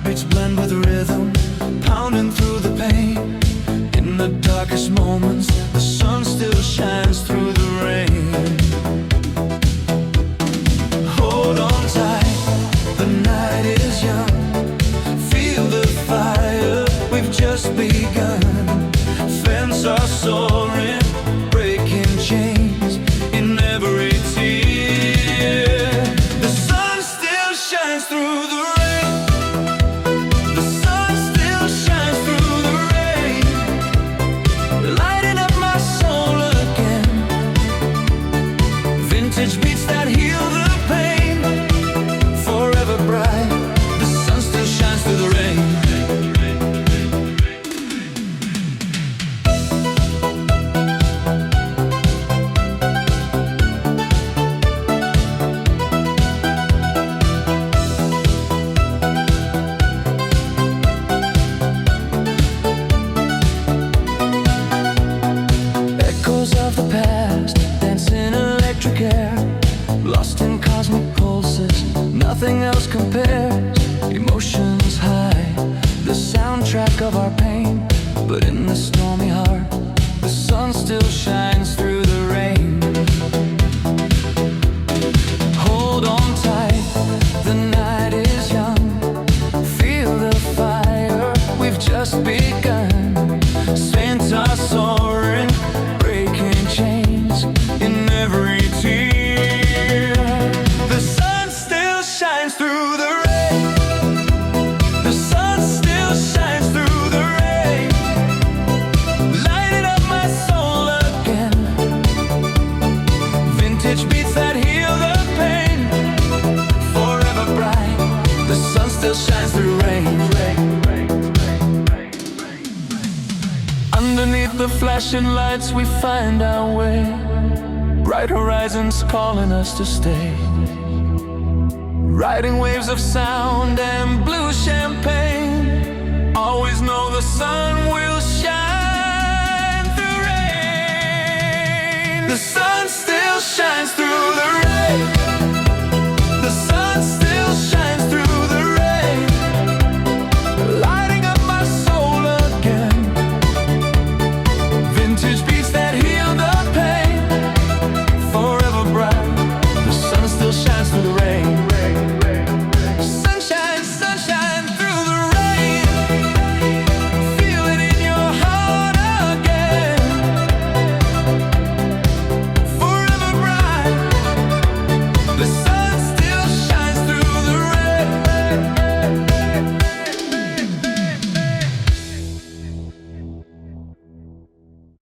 Heartbeats blend with rhythm, pounding through the pain. In the darkest moments, the sun still shines through the rain. Hold on tight, the night is young. Feel the fire, we've just begun. Fence are soaring, breaking chains in every tear. The sun still shines through the rain. The sun still shines through the rain, lighting up my soul again. Vintage beats that heal the pain, forever bright. The sun still shines through the rain. Of the past, dancing electric air, lost in cosmic pulses, nothing else compares. Emotions high, the soundtrack of our pain. But in the stormy heart, the sun still shines through the rain. Hold on tight, the night is young. Feel the fire, we've just begun. Saints are soaring, chains in every tear. The sun still shines through the rain. The sun still shines through the rain, lighting up my soul again. Vintage beats that heal the pain, forever bright. The sun still shines through rain. Underneath the flashing lights we find our way, bright horizons calling us to stay. Riding waves of sound and blue champagne.